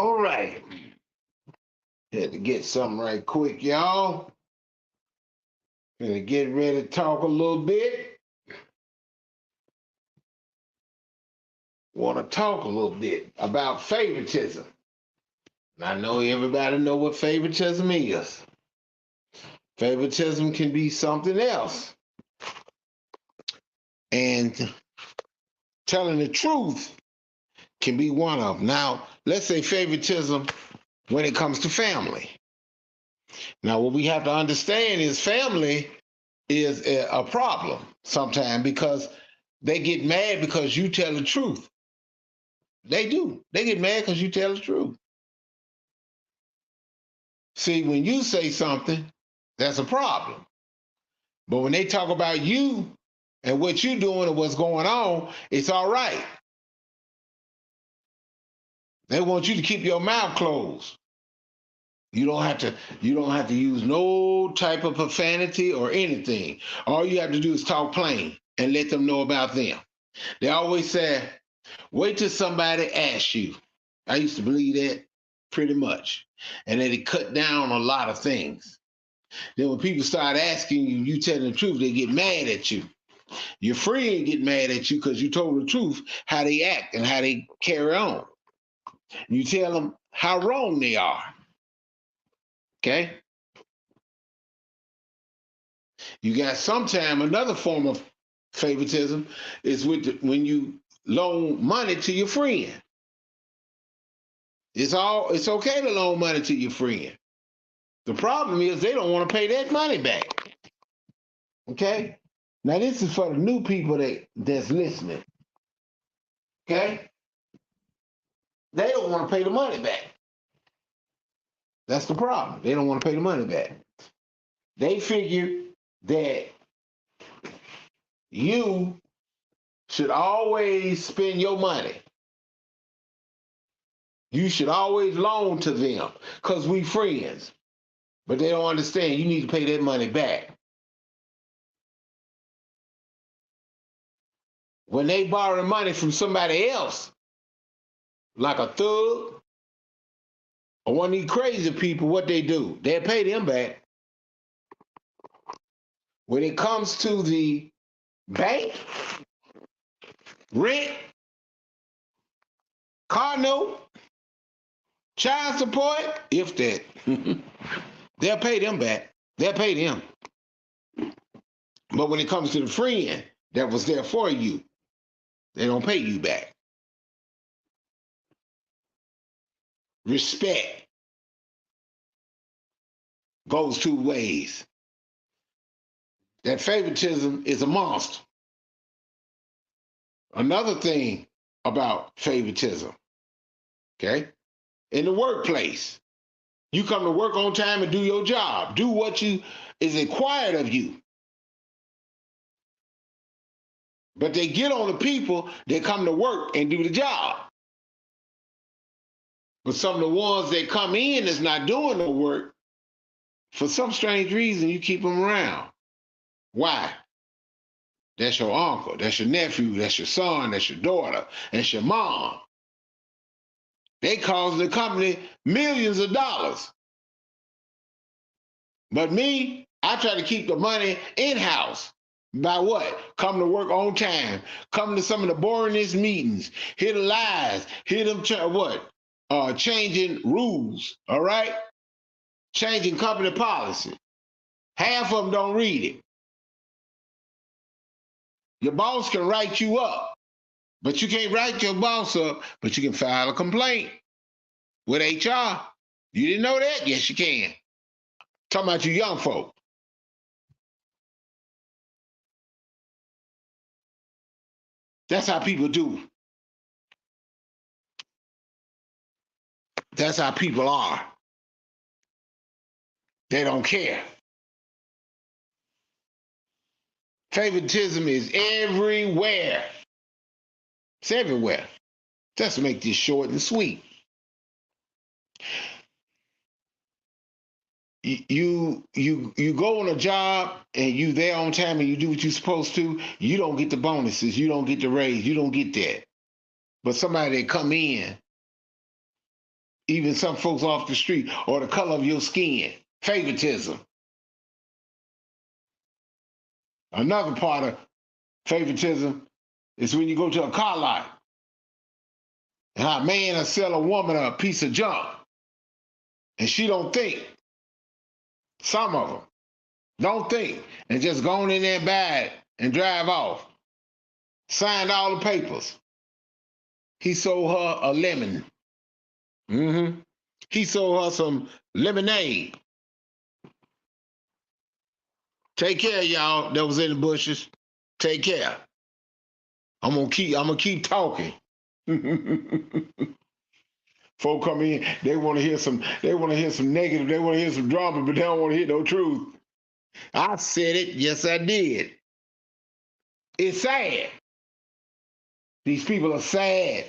All right. Had to get something right quick, y'all. Gonna get ready to talk a little bit. Want to talk a little bit about favoritism. I know everybody know what favoritism is. Favoritism can be something else. And telling the truth can be one of them. Now, let's say favoritism when it comes to family. Now, what we have to understand is family is a problem sometimes because they get mad because you tell the truth. They do. They get mad because you tell the truth. See, when you say something, that's a problem. But when they talk about you and what you're doing and what's going on, it's all right. They want you to keep your mouth closed. You don't have to use no type of profanity or anything. All you have to do is talk plain and let them know about them. They always say, wait till somebody asks you. I used to believe that pretty much. And then it cut down a lot of things. Then when people start asking you, you tell the truth, they get mad at you. Your friend get mad at you because you told the truth, how they act and how they carry on. You tell them how wrong they are. Okay? You got sometime another form of favoritism is when you loan money to your friend. It's okay to loan money to your friend. The problem is they don't want to pay that money back. Okay? Now this is for the new people that's listening. Okay? They don't want to pay the money back. That's the problem. They don't want to pay the money back. They figure that you should always spend your money. You should always loan to them because we friends. But they don't understand you need to pay that money back. When they borrow money from somebody else, like a thug or one of these crazy people, what they do, they'll pay them back. When it comes to the bank, rent, car note, child support, if that, they'll pay them back. They'll pay them. But when it comes to the friend that was there for you, they don't pay you back. Respect goes two ways. That favoritism is a monster. Another thing about favoritism, okay? In the workplace, you come to work on time and do your job. Do what is required of you. But they get on the people that come to work and do the job. But some of the ones that come in that's not doing the work, for some strange reason, you keep them around. Why? That's your uncle, that's your nephew, that's your son, that's your daughter, that's your mom. They cost the company millions of dollars. But me, I try to keep the money in-house. By what? Come to work on time. Come to some of the boringest meetings. Hear the lies. Hear them changing rules, all right? Changing company policy. Half of them don't read it. Your boss can write you up, but you can't write your boss up, but you can file a complaint with HR. You didn't know that? Yes, you can. Talking about you young folk. That's how people do. That's how people are. They don't care. Favoritism is everywhere. It's everywhere. Just to make this short and sweet. You go on a job and you there on time and you do what you're supposed to, you don't get the bonuses, you don't get the raise, you don't get that. But somebody that come in even some folks off the street, or the color of your skin. Favoritism. Another part of favoritism is when you go to a car lot and a man will sell a woman a piece of junk and she don't think. Some of them don't think and just go on in there and buy it and drive off. Signed all the papers. He sold her a lemon. Mm-hmm. He sold her some lemonade. Take care, y'all that was in the bushes. Take care. I'm gonna keep talking. Folk come in, they want to hear some negative, they want to hear some drama, but they don't want to hear no truth. I said it, yes I did. It's sad. These people are sad.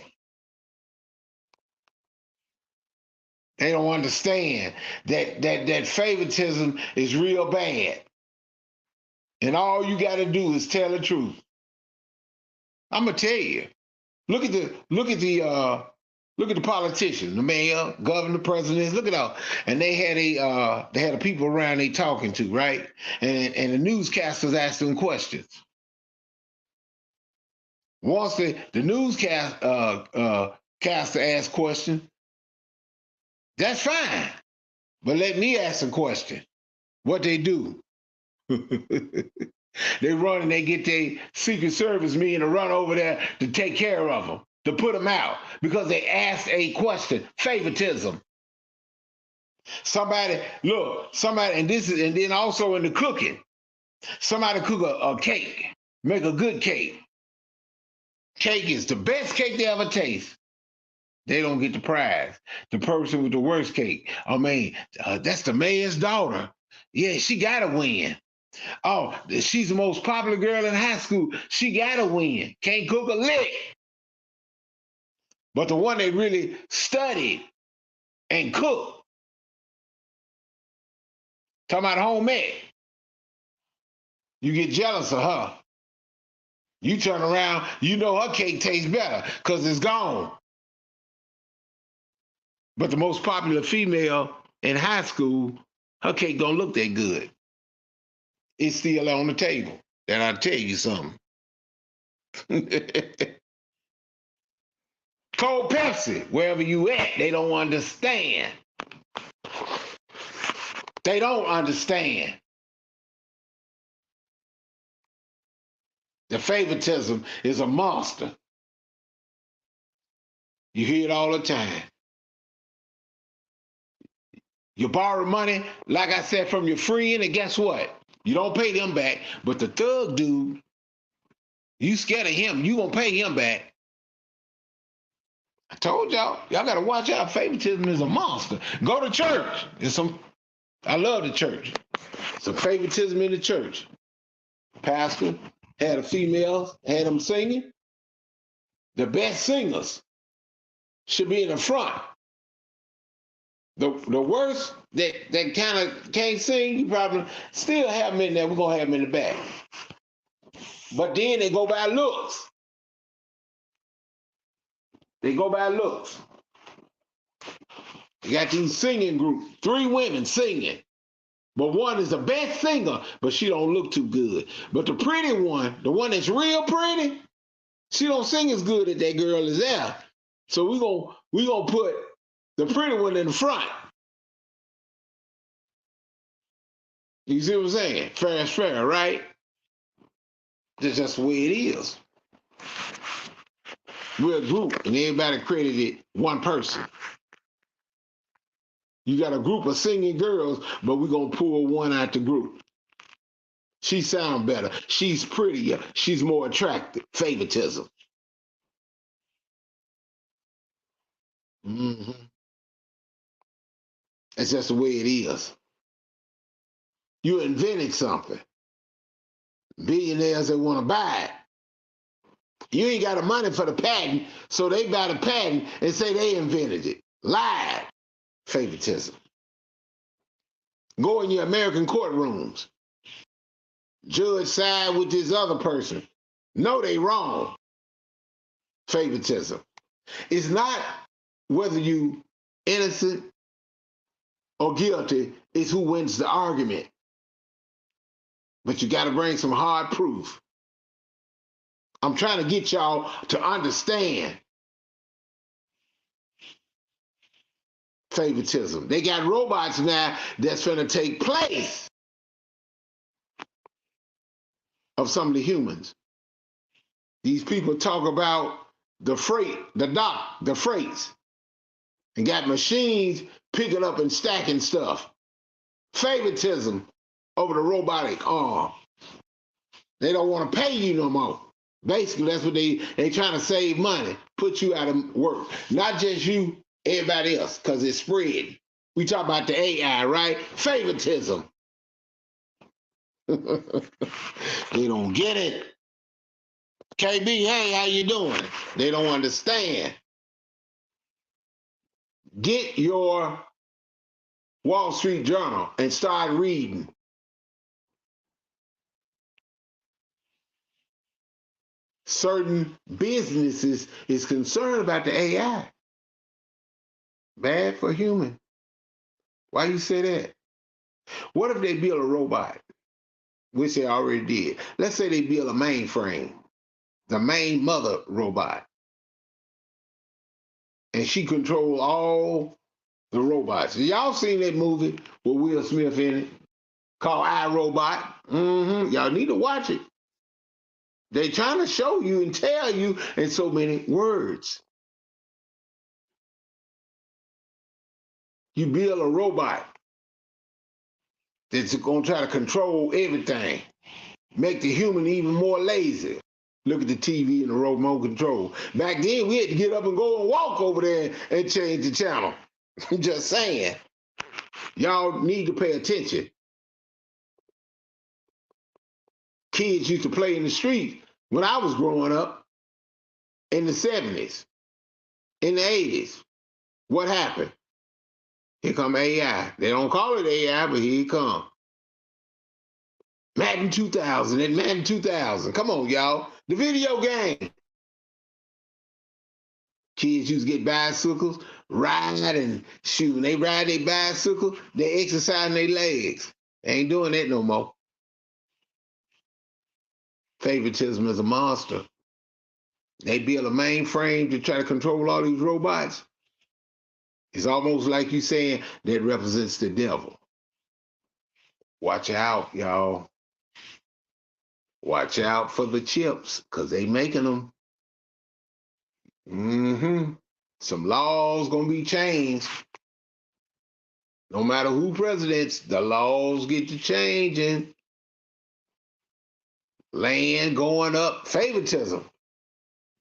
They don't understand that favoritism is real bad. And all you got to do is tell the truth. I'm gonna tell you. Look at the politicians, the mayor, governor, presidents. Look at all, and they had a people around they talking to, right? And the newscasters asked them questions. Once the newscaster asked questions, that's fine. But let me ask a question. What they do? They run and they get their Secret Service men to run over there to take care of them, to put them out, because they asked a question. Favoritism. Somebody, and then also in the cooking, somebody cook a cake, make a good cake. Cake is the best cake they ever taste. They don't get the prize. The person with the worst cake. I mean, that's the mayor's daughter. Yeah, she gotta win. Oh, she's the most popular girl in high school. She gotta win. Can't cook a lick. But the one that really studied and cooked, talking about home ec, you get jealous of her. You turn around, you know her cake tastes better because it's gone. But the most popular female in high school, her cake don't look that good. It's still on the table. And I'll tell you something. Cold Pepsi, wherever you at, they don't understand. They don't understand. The favoritism is a monster. You hear it all the time. You borrow money, like I said, from your friend, and guess what? You don't pay them back, but the thug dude, you scared of him, you gonna pay him back. I told y'all gotta watch out. Favoritism is a monster. Go to church. I love the church. Some favoritism in the church. Pastor had the females, had them singing. The best singers should be in the front. The worst that kind of can't sing, you probably still have them in there. We're gonna have them in the back. But then they go by looks. They go by looks. You got these singing groups, 3 women singing. But one is the best singer, but she don't look too good. But the pretty one, the one that's real pretty, she don't sing as good as that girl is there. So we gonna put the pretty one in the front. You see what I'm saying? Fair is fair, right? That's just the way it is. We're a group, and everybody credited one person. You got a group of singing girls, but we're going to pull one out the group. She sounds better. She's prettier. She's more attractive. Favoritism. Mm-hmm. That's just the way it is. You invented something. Billionaires that want to buy it. You ain't got the money for the patent, so they buy the patent and say they invented it. Lied. Favoritism. Go in your American courtrooms. Judge side with this other person. No, they wrong. Favoritism. It's not whether you innocent or guilty is who wins the argument. But you got to bring some hard proof. I'm trying to get y'all to understand favoritism. They got robots now that's going to take place of some of the humans. These people talk about the freight, the freights, and got machines picking up and stacking stuff. Favoritism over the robotic arm. They don't want to pay you no more. Basically, that's what they trying to save money, put you out of work. Not just you, everybody else, because it's spread. We talk about the AI, right? Favoritism. They don't get it. KB, hey, how you doing? They don't understand. Get your Wall Street Journal and start reading. Certain businesses is concerned about the AI. Bad for human. Why you say that? What if they build a robot, which they already did? Let's say they build a mainframe, the main mother robot, and she control all the robots. Y'all seen that movie with Will Smith in it called iRobot? Y'all need to watch it. They trying to show you and tell you in so many words. You build a robot that's going to try to control everything, make the human even more lazy. Look at the TV and the remote control. Back then, we had to get up and go and walk over there and change the channel. I'm just saying. Y'all need to pay attention. Kids used to play in the street when I was growing up in the 70s, in the 80s. What happened? Here come AI. They don't call it AI, but here it come. Madden 2000 and Madden 2000. Come on, y'all. The video game. Kids used to get bicycles, ride and shoot. When they ride their bicycle, they exercising their legs. They ain't doing that no more. Favoritism is a monster. They build a mainframe to try to control all these robots. It's almost like you saying that represents the devil. Watch out, y'all. Watch out for the chips, because they making them. Some laws gonna be changed. No matter who presidents, the laws get to changing. Land going up, favoritism.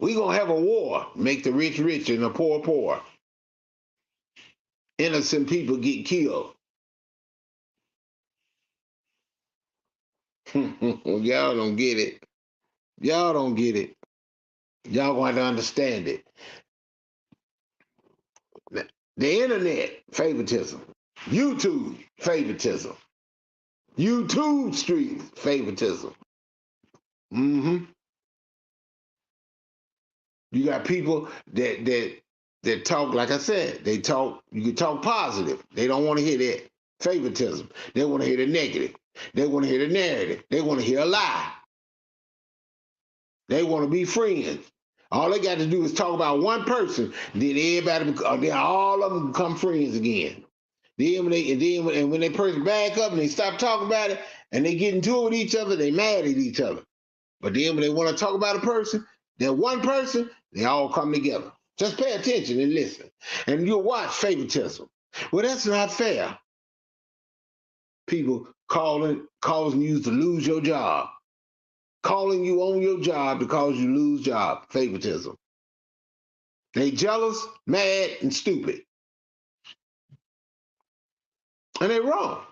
We gonna have a war, make the rich rich and the poor poor. Innocent people get killed. Y'all don't get it. Y'all don't get it. Y'all gonna have to understand it. The internet, favoritism. YouTube, favoritism. YouTube street, favoritism. You got people that talk, like I said, they talk, you can talk positive. They don't want to hear that. Favoritism. They want to hear the negative. They want to hear the narrative. They want to hear a lie. They want to be friends. All they got to do is talk about one person, then all of them become friends again. Then when they person back up and they stop talking about it and they get into it with each other, they mad at each other. But then when they want to talk about a person, that one person, they all come together. Just pay attention and listen. And you'll watch favoritism. Well, that's not fair. People causing you to lose your job. Calling you on your job to cause you lose job. Favoritism. They jealous, mad, and stupid. And they're wrong.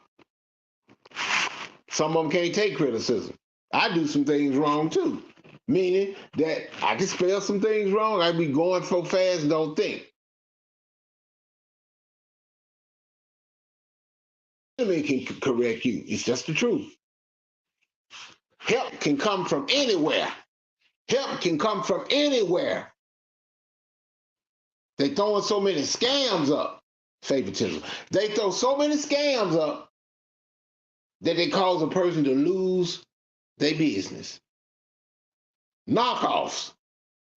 Some of them can't take criticism. I do some things wrong too. Meaning that I can spell some things wrong. I be going so fast and don't think. Enemy can correct you. It's just the truth. Help can come from anywhere. Help can come from anywhere. They throwing so many scams up. Favoritism. They throw so many scams up that they cause a person to lose their business. Knockoffs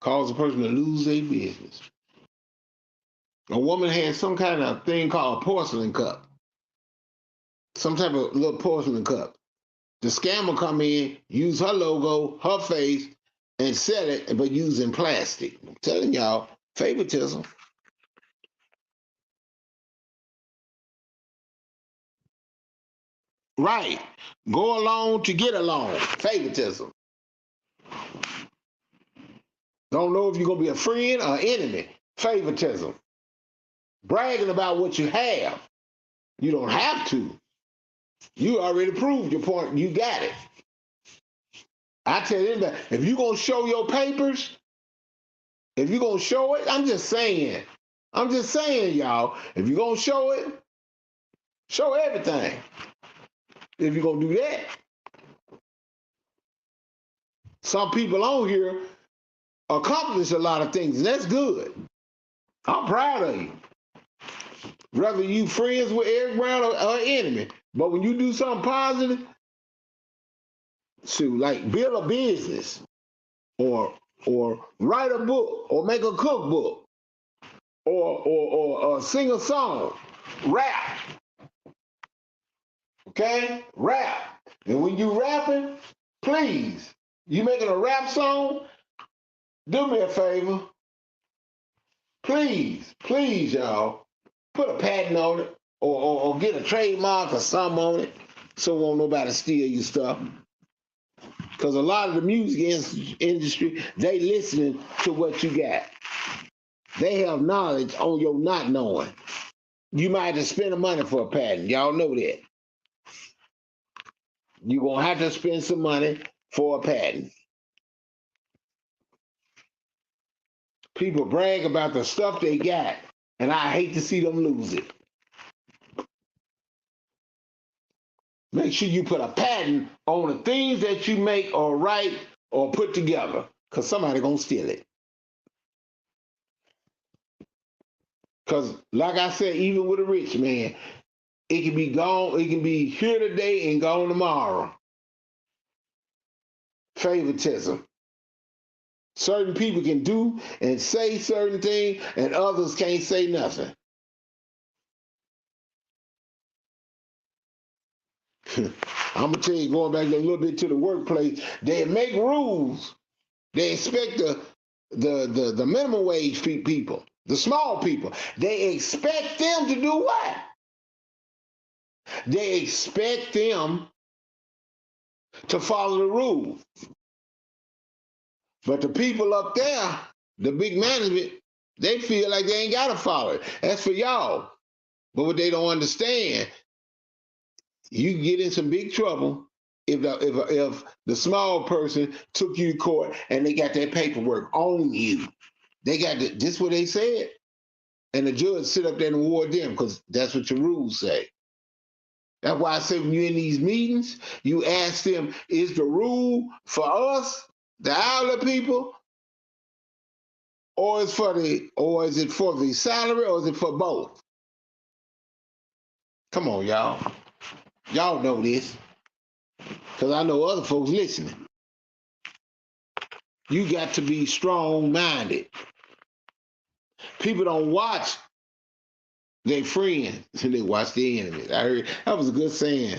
cause a person to lose their business. A woman had some kind of thing called a porcelain cup, some type of little porcelain cup. The scammer come in, use her logo, her face, and sell it, but using plastic. I'm telling y'all, favoritism. Right. Go along to get along. Favoritism. Don't know if you're going to be a friend or enemy. Favoritism. Bragging about what you have. You don't have to. You already proved your point. You got it. I tell you that if you're going to show your papers, if you're going to show it, I'm just saying, y'all, if you're going to show it, show everything. If you're going to do that. Some people on here accomplish a lot of things, and that's good. I'm proud of you. Whether you friends with Eric Brown or enemy, but when you do something positive, shoot, like build a business, or write a book, or make a cookbook, or sing a song, rap. Okay, rap. And when you rapping, please, you making a rap song, do me a favor. Please, y'all, put a patent on it, or get a trademark or something on it, so won't nobody steal your stuff. Because a lot of the music industry, they listening to what you got. They have knowledge on your not knowing. You might have to spend the money for a patent. Y'all know that. You're going to have to spend some money for a patent. People brag about the stuff they got, and I hate to see them lose it. Make sure you put a patent on the things that you make or write or put together, because somebody's going to steal it. Because, like I said, even with a rich man, it can be gone, it can be here today and gone tomorrow. Favoritism. Certain people can do and say certain things, and others can't say nothing. I'm gonna tell you, going back a little bit to the workplace, they make rules. They expect the minimum wage people, the small people. They expect them to do what? They expect them to follow the rules. But the people up there, the big management, they feel like they ain't gotta follow it. That's for y'all. But what they don't understand, you get in some big trouble if the small person took you to court and they got that paperwork on you. They got this what they said, and the judge sit up there and award them because that's what your rules say. That's why I say when you're in these meetings, you ask them, is the rule for us, the hourly people, or is it for the salary, or is it for both? Come on, y'all. Y'all know this. Because I know other folks listening. You got to be strong-minded. People don't watch their friends, they watch their enemies. I heard that was a good saying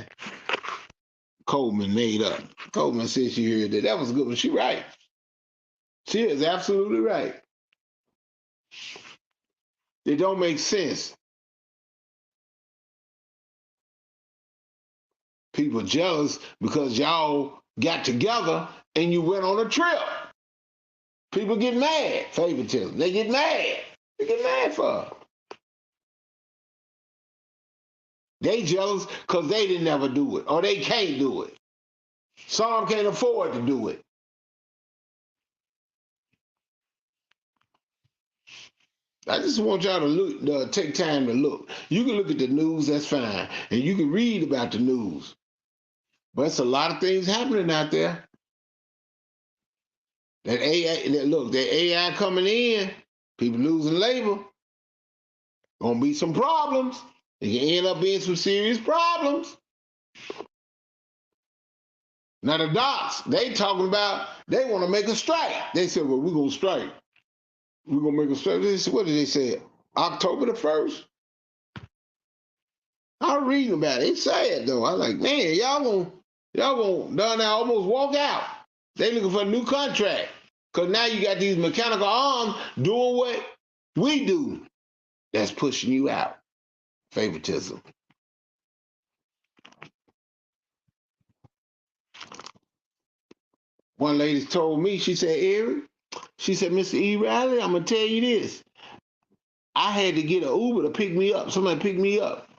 Coleman made up. Coleman said she heard that. That was a good one. She right. She is absolutely right. It don't make sense. People jealous because y'all got together and you went on a trip. People get mad. Favoritism. They get mad. They get mad for it. They jealous because they didn't ever do it, or they can't do it. Some can't afford to do it. I just want y'all to look, take time to look. You can look at the news, that's fine, and you can read about the news. But it's a lot of things happening out there. That AI coming in, people losing labor. Gonna be some problems. You can end up being some serious problems. Now the docs, they talking about they want to make a strike. They said, well, we're gonna strike. We're gonna make a strike. What did they say? October the 1st? I was reading about it. It's sad though. I was like, man, y'all gonna down there almost walk out. They looking for a new contract. Cause now you got these mechanical arms doing what we do. That's pushing you out. Favoritism. One lady told me, she said, Eric, she said, Mr. E. Riley, I'm gonna tell you this. I had to get an Uber to pick me up. Somebody picked me up.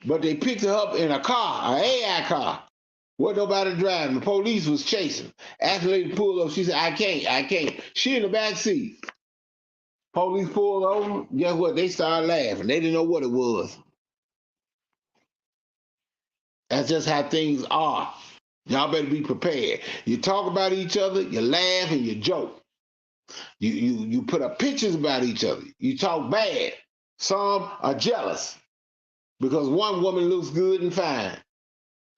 But they picked her up in a car, an AI car. Wasn't nobody driving. The police was chasing. After they pulled up, she said, I can't. She in the back seat. Police pulled over. Guess what? They started laughing. They didn't know what it was. That's just how things are. Y'all better be prepared. You talk about each other, you laugh and you joke. You put up pictures about each other. You talk bad. Some are jealous because one woman looks good and fine,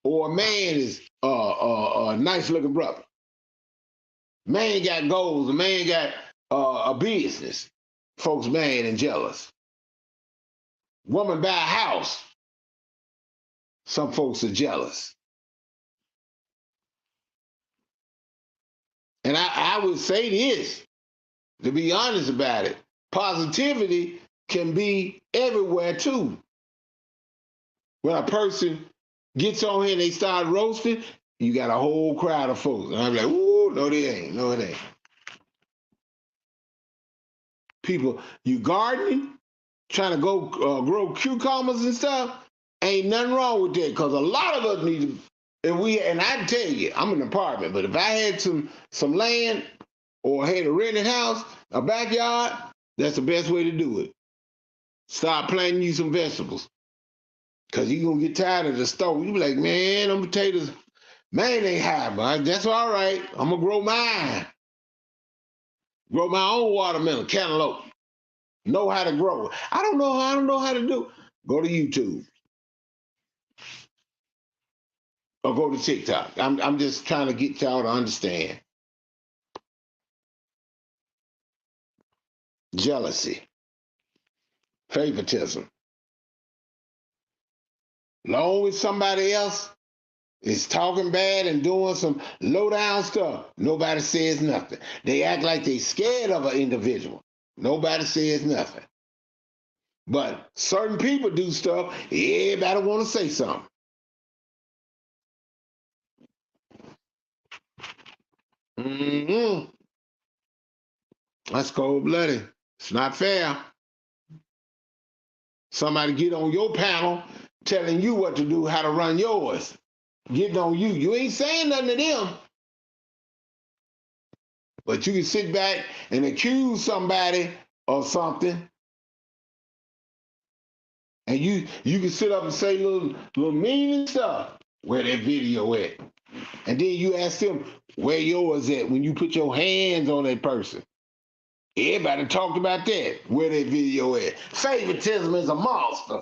or a man is a nice looking brother. Man got goals. A man got a business. Folks mad and jealous. Woman buy a house. Some folks are jealous. And I would say this, to be honest about it, positivity can be everywhere too. When a person gets on here and they start roasting, you got a whole crowd of folks. And I'm like, ooh, no, they ain't. No, it ain't. People, you gardening, trying to go grow cucumbers and stuff, ain't nothing wrong with that, because a lot of us need to, and I tell you, I'm in an apartment, but if I had some land or had a rented house, a backyard, that's the best way to do it. Start planting you some vegetables. Because you're going to get tired of the stove. You be like, man, them potatoes, man, they high, but that's all right. I'm going to grow mine. Grow my own watermelon, cantaloupe. Know how to grow. I don't know how to do. Go to YouTube. Or go to TikTok. I'm just trying to get y'all to understand. Jealousy. Favoritism. Long as somebody else is talking bad and doing some low down stuff, nobody says nothing. They act like they scared of an individual. Nobody says nothing. But certain people do stuff, everybody want to say something. Mm-hmm. That's cold-blooded. It's not fair. Somebody get on your panel telling you what to do, how to run yours. Getting on you. You ain't saying nothing to them. But you can sit back and accuse somebody of something. And you can sit up and say little mean stuff. Where that video at? And then you ask them where yours at when you put your hands on that person. Everybody talked about that. Where that video at? Favoritism is a monster.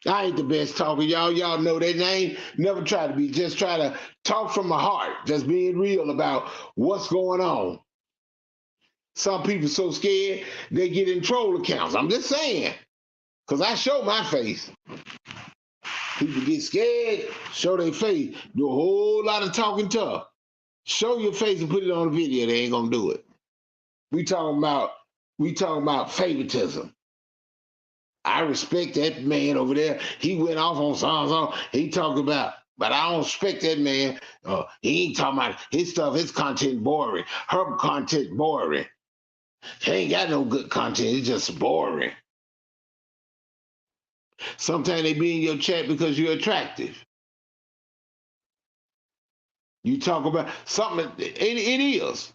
I ain't the best talker, y'all. Y'all know that name. Never try to be. Just try to talk from the heart. Just being real about what's going on. Some people so scared they get in troll accounts. I'm just saying. Because I show my face. People get scared, show their face, do a whole lot of talking tough. Show your face and put it on the video. They ain't gonna do it. We talking about favoritism. I respect that man over there. He went off on something he talked about, but I don't respect that man. He ain't talking about his stuff. His content boring. Her content boring. He ain't got no good content. It's just boring. Sometimes they be in your chat because you're attractive. You talk about something, it is.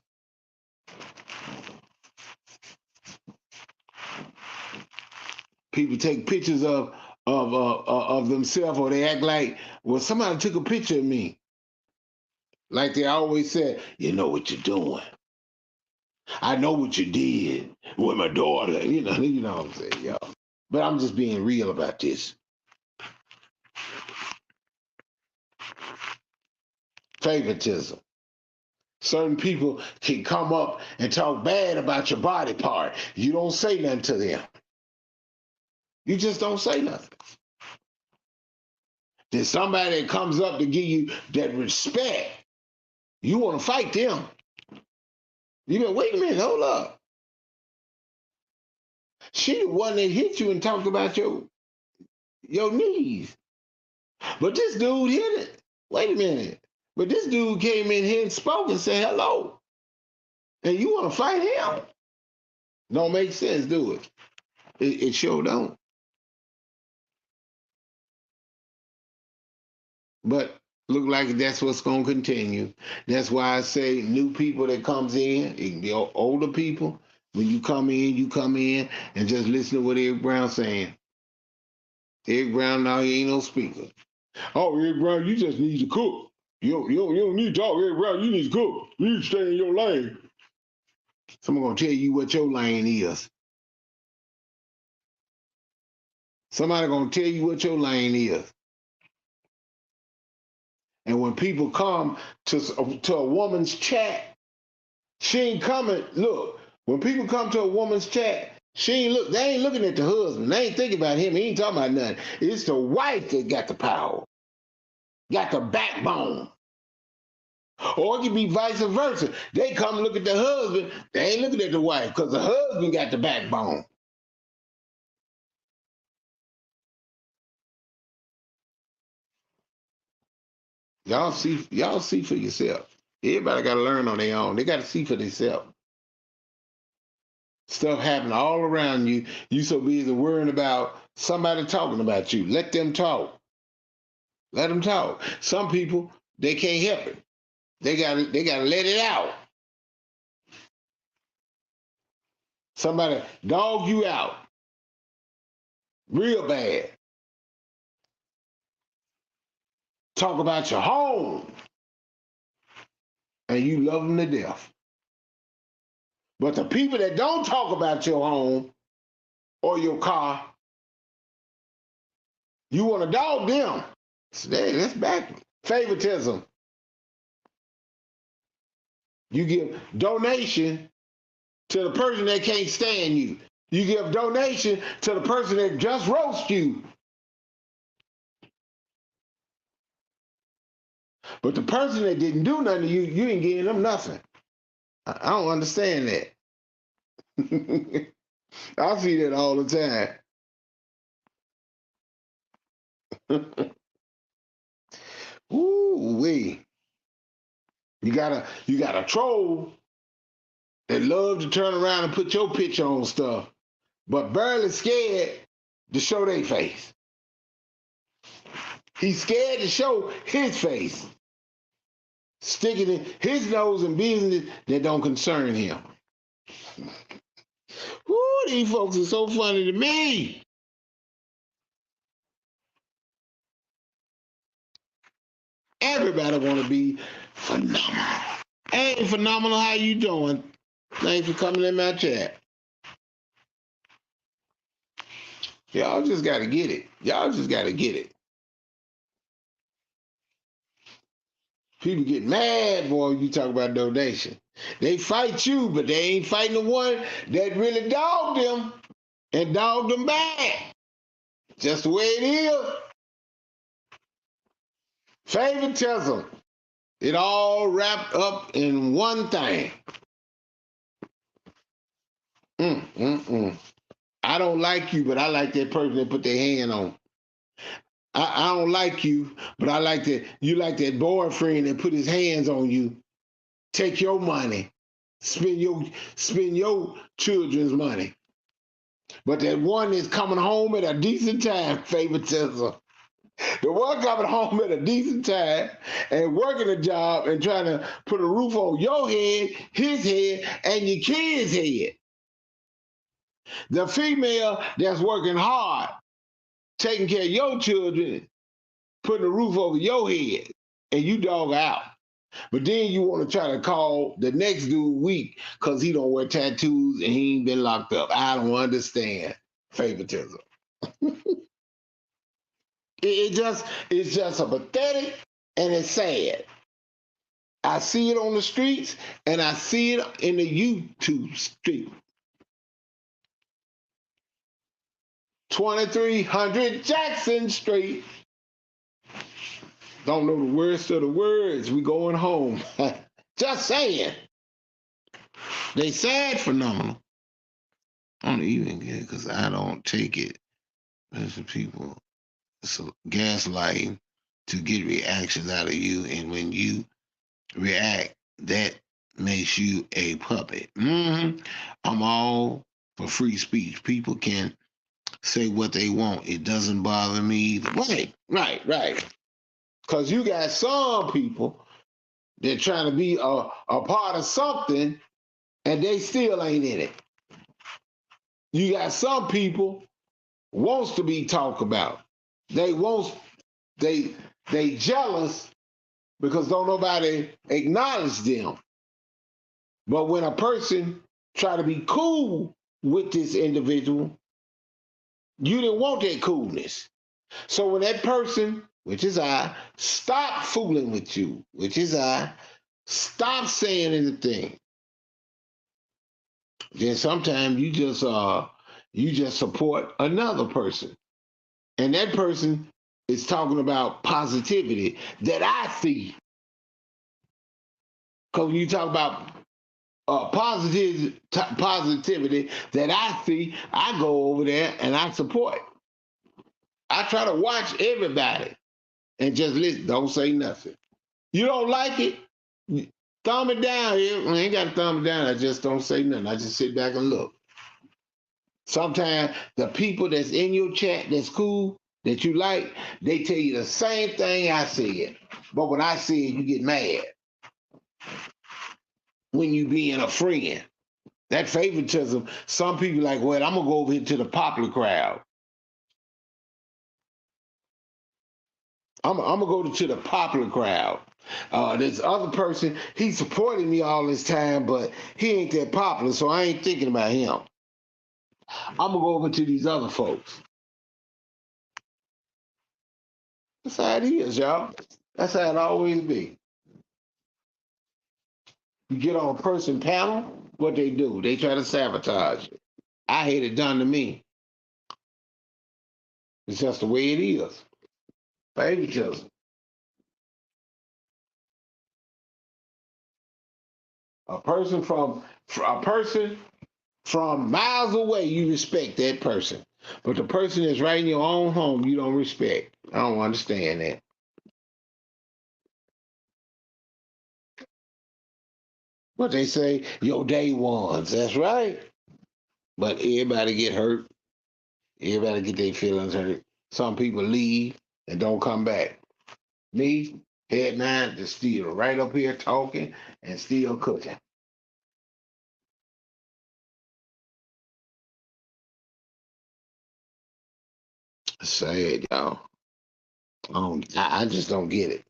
People take pictures of themselves, or they act like, well, somebody took a picture of me. Like they always said, you know what you're doing. I know what you did with my daughter. You know what I'm saying, y'all. But I'm just being real about this. Favoritism. Certain people can come up and talk bad about your body part. You don't say nothing to them. You just don't say nothing. Then somebody that comes up to give you that respect, you want to fight them. You go, wait a minute, hold up. She the one that hit you and talked about your knees. But this dude hit it. Wait a minute. But this dude came in here and spoke and said hello. And you want to fight him? Don't make sense, do it? It sure don't. But look like that's what's going to continue. That's why I say new people that comes in, it can be older people. When you come in and just listen to what Eric Brown's saying. Eric Brown, now he ain't no speaker. Oh, Eric Brown, you just need to cook. You don't need to talk, Eric Brown. You need to cook. You need to stay in your lane. Someone going to tell you what your lane is. Somebody going to tell you what your lane is. And when people come to a woman's chat, she ain't coming. Look, when people come to a woman's chat, they ain't looking at the husband. They ain't thinking about him. He ain't talking about nothing. It's the wife that got the power, got the backbone. Or it could be vice versa. They come look at the husband. They ain't looking at the wife because the husband got the backbone. Y'all see for yourself. Everybody got to learn on their own. They got to see for themselves. Stuff happening all around you. You so busy worrying about somebody talking about you. Let them talk. Let them talk. Some people, they can't help it. They gotta let it out. Somebody dog you out real bad. Talk about your home. And you love them to death. But the people that don't talk about your home or your car, you want to dog them. That's back. Favoritism. You give donation to the person that can't stand you. You give donation to the person that just roast you. But the person that didn't do nothing to you, you ain't giving them nothing. I don't understand that. I see that all the time. Ooh wee. You got a troll that love to turn around and put your picture on stuff, but barely scared to show their face. He's scared to show his face, sticking in his nose in business that don't concern him. Ooh, these folks are so funny to me. Everybody want to be phenomenal. Hey, phenomenal, how you doing? Thanks for coming in my chat. Y'all just got to get it. Y'all just got to get it. People get mad, boy, when you talk about donation. They fight you, but they ain't fighting the one that really dogged them and dogged them back. Just the way it is. Favoritism. It all wrapped up in one thing. I don't like you, but I like that person that put their hand on. I don't like you, but I like that you like that boyfriend that put his hands on you, take your money, spend your children's money. But that one is coming home at a decent time, favoritism. The one coming home at a decent time and working a job and trying to put a roof on your head, his head, and your kid's head. The female that's working hard, taking care of your children, putting a roof over your head, and you dog out. But then you want to try to call the next dude weak because he don't wear tattoos and he ain't been locked up. I don't understand favoritism. It's just a pathetic and it's sad. I see it on the streets and I see it in the YouTube street. 2300 Jackson Street. Don't know the words to the words. We going home. Just saying. They sad phenomenal. I don't even get it because I don't take it as the people. It's a gaslighting to get reactions out of you. And when you react, that makes you a puppet. I'm all for free speech. People can say what they want. It doesn't bother me. Right. Because you got some people that trying to be a part of something and they still ain't in it. You got some people wants to be talked about. They jealous because don't nobody acknowledge them. But when a person try to be cool with this individual, you didn't want that coolness. So when that person, which is I, stop fooling with you, which is I, stop saying anything, then sometimes you just support another person. And that person is talking about positivity that I see. Because when you talk about positivity that I see, I go over there and I support. I try to watch everybody and just listen. Don't say nothing. You don't like it? Thumb it down. I ain't got to thumb it down. I just don't say nothing. I just sit back and look. Sometimes the people that's in your chat that's cool, that you like, they tell you the same thing I said. But when I say it, you get mad. When you being a friend. That favoritism, some people like, well, I'm going to go over here to the popular crowd. I'm going to go to the popular crowd. This other person, he supported me all this time, but he ain't that popular, so I ain't thinking about him. I'm going to go over to these other folks. That's how it is, y'all. That's how it always be. You get on a person panel, what they do? They try to sabotage you. I hate it done to me. It's just the way it is. Favoritism. A person from miles away, you respect that person. But the person that's right in your own home, you don't respect. I don't understand that. But they say, your day ones. That's right. But everybody get hurt. Everybody get their feelings hurt. Some people leave and don't come back. Me, head nine, just still right up here talking and still cooking. Sad, y'all. I just don't get it.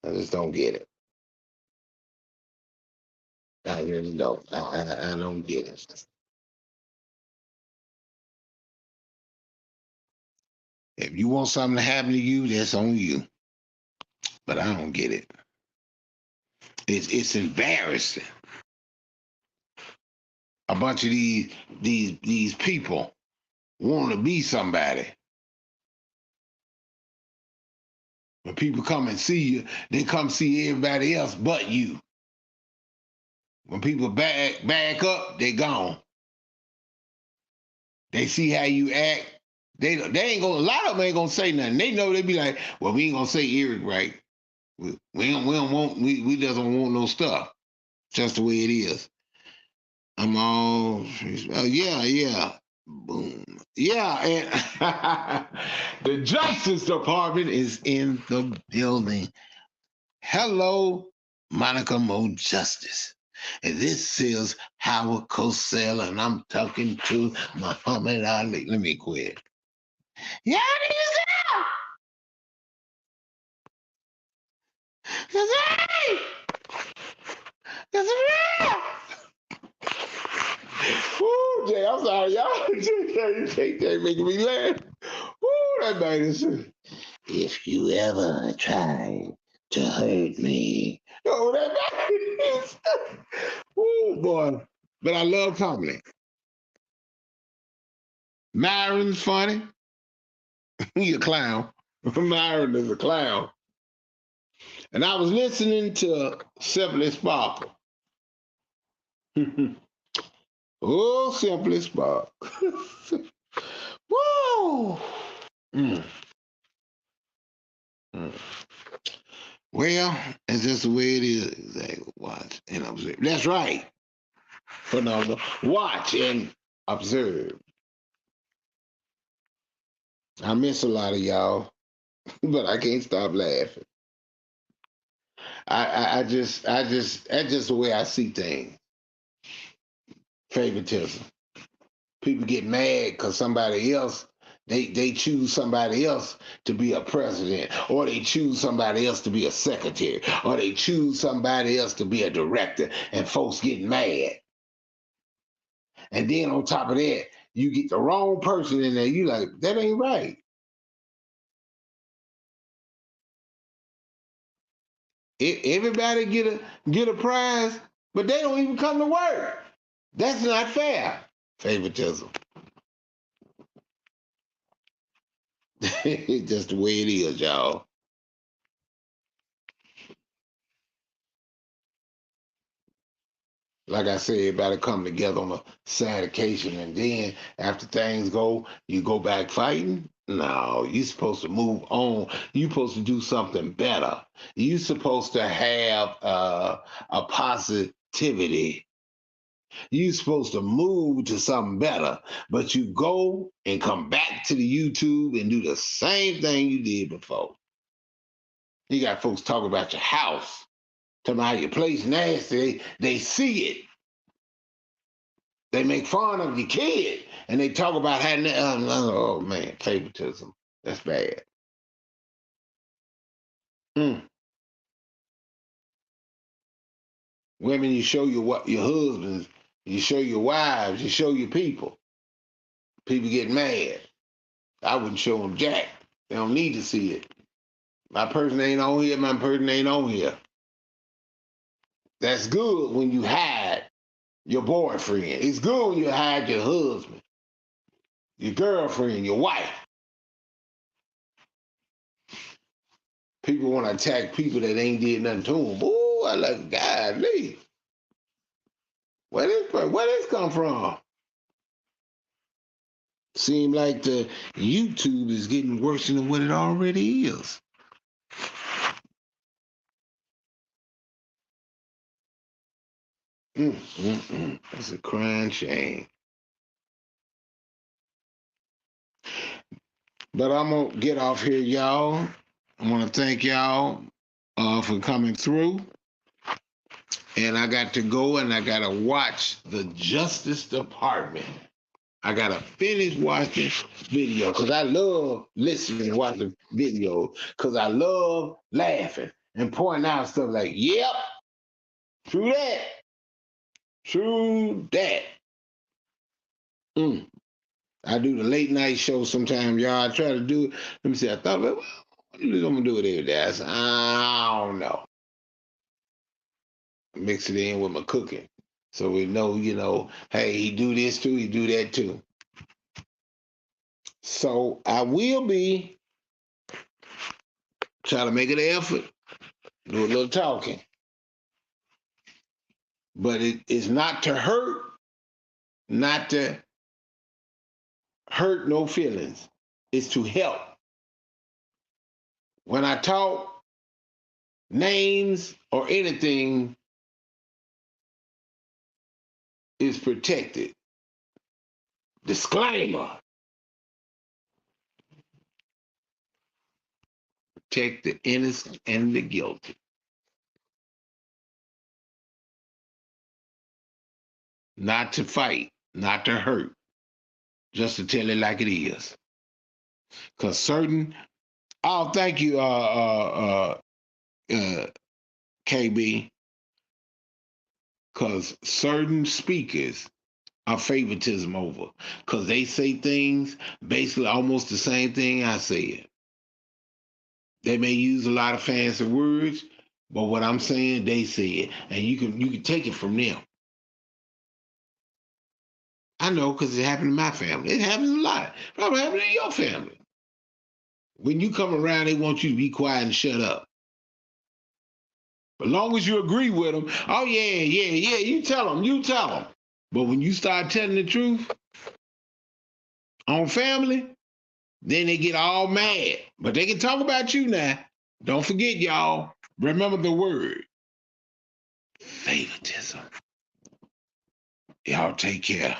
I just don't get it. I really don't. I don't get it. If you want something to happen to you, that's on you. But I don't get it. It's embarrassing. A bunch of these people want to be somebody. When people come and see you, they come see everybody else but you. When people back up, they gone. They see how you act. They ain't gonna. A lot of them ain't gonna say nothing. They know they be like, well, we ain't gonna say Eric right. We don't want. We doesn't want no stuff. Just the way it is. I'm all. Oh yeah. Boom. Yeah, and the Justice Department is in the building. Hello, Monica Mo Justice. And this is Howard Cosell, and I'm talking to Muhammad Ali. Let me quit. Yeah, Hey! Woo, Jay, I'm sorry, y'all. Jay making me laugh. Woo, that man is. If you ever try to hurt me. Oh, that man is. Woo, boy. But I love comedy. Myron's funny. He's a clown. Myron is a clown. And I was listening to Simply Sparkle. Oh, Simply Sparkle. Woo! Mm. Mm. Well, it's just the way it is. Like, watch and observe. That's right. Phenomenal. Watch and observe. I miss a lot of y'all, but I can't stop laughing. That's just the way I see things. Favoritism. People get mad because somebody else, they choose somebody else to be a president, or they choose somebody else to be a secretary, or they choose somebody else to be a director, and folks get mad. And then on top of that, you get the wrong person in there. You like, that ain't right. Everybody get a prize, but they don't even come to work. That's not fair. Favoritism. It's just the way it is, y'all. Like I said, everybody come together on a sad occasion, and then after things go, you go back fighting. No, you're supposed to move on. You're supposed to do something better. You're supposed to have a positivity. You're supposed to move to something better, but you go and come back to the YouTube and do the same thing you did before. You got folks talking about your house, talking about your place nasty. They see it. They make fun of your kid, and they talk about having. Oh man, favoritism. That's bad. Mm. Women, you show your husbands, you show your wives, you show your people. People get mad. I wouldn't show them jack. They don't need to see it. My person ain't on here. My person ain't on here. That's good when you hide your boyfriend. It's good when you hide your husband, your girlfriend, your wife. People want to attack people that ain't did nothing to them. Ooh, I like, golly. Where this come from? Seem like the YouTube is getting worse than what it already is. It's a crying shame. But I'm gonna get off here, y'all. I want to thank y'all for coming through. And I got to go and I got to watch the Justice Department. I got to finish watching video because I love listening and watching video because I love laughing and pointing out stuff like, yep, true that. True that. I do the late night show sometimes, y'all. I try to do it. Let me see. I thought, well, what are you going to do it every day? I said, I don't know. Mix it in with my cooking. So we know, hey, he do this too, he do that too. So I will be trying to make an effort, do a little talking. But it is not to hurt, not to hurt no feelings. It's to help. When I talk names or anything is protected. Disclaimer. Protect the innocent and the guilty. Not to fight, not to hurt, just to tell it like it is. Because thank you, KB, because certain speakers are favoritism over, because they say things basically almost the same thing I said. They may use a lot of fancy words, but what I'm saying, they say it, and you can take it from them. I know because it happened in my family. It happens a lot. Probably happened in your family. When you come around, they want you to be quiet and shut up. As long as you agree with them, oh yeah, yeah, yeah, you tell them, you tell them. But when you start telling the truth on family, then they get all mad. But they can talk about you now. Don't forget, y'all. Remember the word favoritism. Y'all take care.